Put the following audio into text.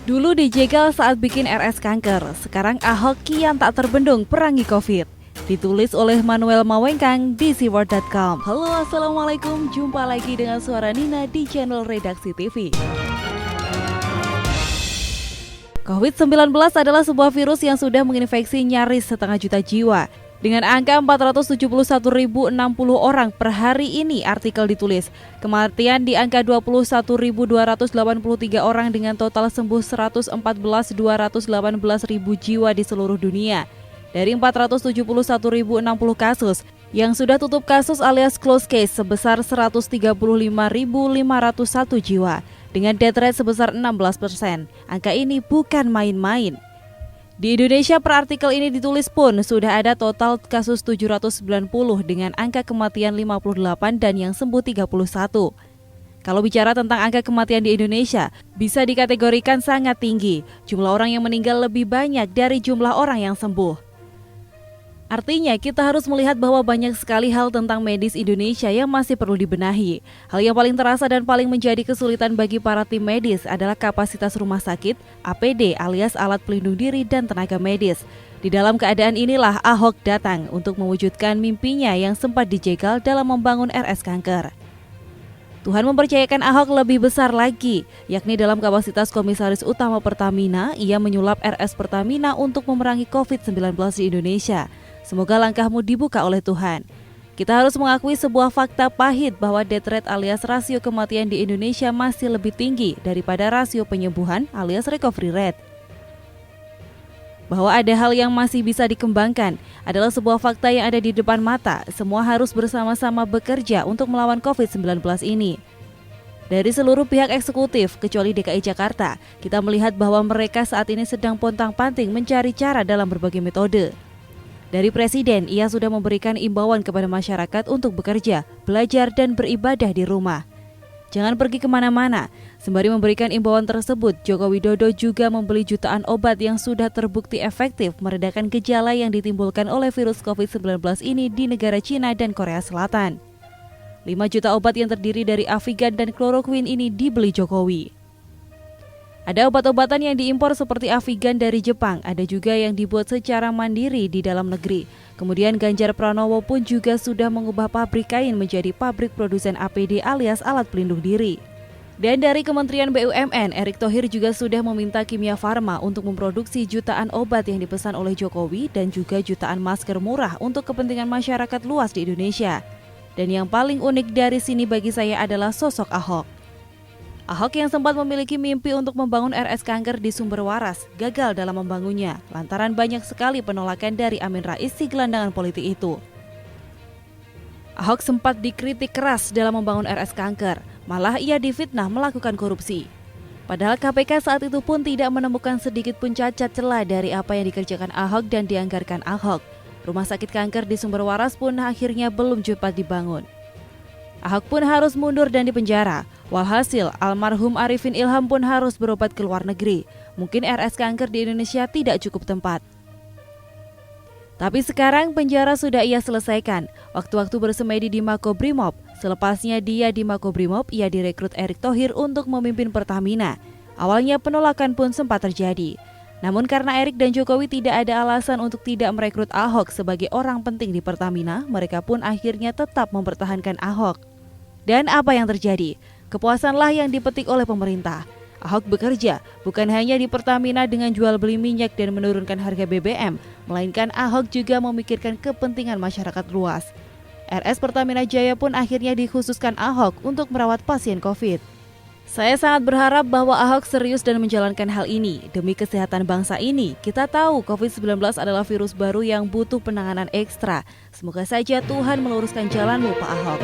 Dulu dijegal saat bikin RS kanker, sekarang Ahok kian tak terbendung perangi COVID. Ditulis oleh Manuel Mawengkang di siword.com. Halo, assalamualaikum, jumpa lagi dengan suara Nina di channel Redaksi TV. COVID-19 adalah sebuah virus yang sudah menginfeksi nyaris setengah juta jiwa. Dengan angka 471.060 orang per hari ini, artikel ditulis. Kematian di angka 21.283 orang dengan total sembuh 114.218 jiwa di seluruh dunia. Dari 471.060 kasus, yang sudah tutup kasus alias close case sebesar 135.501 jiwa. Dengan death rate sebesar 16%. Angka ini bukan main-main. Di Indonesia per artikel ini ditulis pun sudah ada total kasus 790 dengan angka kematian 58 dan yang sembuh 31. Kalau bicara tentang angka kematian di Indonesia, bisa dikategorikan sangat tinggi. Jumlah orang yang meninggal lebih banyak dari jumlah orang yang sembuh. Artinya kita harus melihat bahwa banyak sekali hal tentang medis Indonesia yang masih perlu dibenahi. Hal yang paling terasa dan paling menjadi kesulitan bagi para tim medis adalah kapasitas rumah sakit, APD alias alat pelindung diri dan tenaga medis. Di dalam keadaan inilah Ahok datang untuk mewujudkan mimpinya yang sempat dijegal dalam membangun RS kanker. Tuhan mempercayakan Ahok lebih besar lagi, yakni dalam kapasitas Komisaris Utama Pertamina, ia menyulap RS Pertamina untuk memerangi COVID-19 di Indonesia. Semoga langkahmu dibuka oleh Tuhan. Kita harus mengakui sebuah fakta pahit bahwa death rate alias rasio kematian di Indonesia masih lebih tinggi daripada rasio penyembuhan alias recovery rate. Bahwa ada hal yang masih bisa dikembangkan adalah sebuah fakta yang ada di depan mata. Semua harus bersama-sama bekerja untuk melawan COVID-19 ini. Dari seluruh pihak eksekutif, kecuali DKI Jakarta, kita melihat bahwa mereka saat ini sedang pontang-panting mencari cara dalam berbagai metode. Dari Presiden, ia sudah memberikan imbauan kepada masyarakat untuk bekerja, belajar, dan beribadah di rumah. Jangan pergi kemana-mana. Sembari memberikan imbauan tersebut, Joko Widodo juga membeli jutaan obat yang sudah terbukti efektif meredakan gejala yang ditimbulkan oleh virus COVID-19 ini di negara Cina dan Korea Selatan. 5 juta obat yang terdiri dari Avigan dan Chloroquine ini dibeli Jokowi. Ada obat-obatan yang diimpor seperti Avigan dari Jepang, ada juga yang dibuat secara mandiri di dalam negeri. Kemudian Ganjar Pranowo pun juga sudah mengubah pabrik kain menjadi pabrik produsen APD alias alat pelindung diri. Dan dari Kementerian BUMN, Erick Thohir juga sudah meminta Kimia Farma untuk memproduksi jutaan obat yang dipesan oleh Jokowi dan juga jutaan masker murah untuk kepentingan masyarakat luas di Indonesia. Dan yang paling unik dari sini bagi saya adalah sosok Ahok. Ahok yang sempat memiliki mimpi untuk membangun RS kanker di Sumber Waras gagal dalam membangunnya lantaran banyak sekali penolakan dari Amin Rais si gelandangan politik itu. Ahok sempat dikritik keras dalam membangun RS kanker, malah ia difitnah melakukan korupsi. Padahal KPK saat itu pun tidak menemukan sedikit pun cacat celah dari apa yang dikerjakan Ahok dan dianggarkan Ahok. Rumah sakit kanker di Sumber Waras pun akhirnya belum cepat dibangun. Ahok pun harus mundur dan dipenjara. Walhasil, almarhum Arifin Ilham pun harus berobat ke luar negeri. Mungkin RS kanker di Indonesia tidak cukup tempat. Tapi sekarang penjara sudah ia selesaikan. Waktu-waktu bersemedi di Makobrimob. Selepasnya dia di Makobrimob, ia direkrut Erick Thohir untuk memimpin Pertamina. Awalnya penolakan pun sempat terjadi. Namun karena Erick dan Jokowi tidak ada alasan untuk tidak merekrut Ahok sebagai orang penting di Pertamina, mereka pun akhirnya tetap mempertahankan Ahok. Dan apa yang terjadi? Kepuasanlah yang dipetik oleh pemerintah. Ahok bekerja bukan hanya di Pertamina dengan jual beli minyak dan menurunkan harga BBM, melainkan Ahok juga memikirkan kepentingan masyarakat luas. RS Pertamina Jaya pun akhirnya dikhususkan Ahok untuk merawat pasien COVID. Saya sangat berharap bahwa Ahok serius dan menjalankan hal ini. Demi kesehatan bangsa ini, kita tahu COVID-19 adalah virus baru yang butuh penanganan ekstra. Semoga saja Tuhan meluruskan jalanmu, Pak Ahok.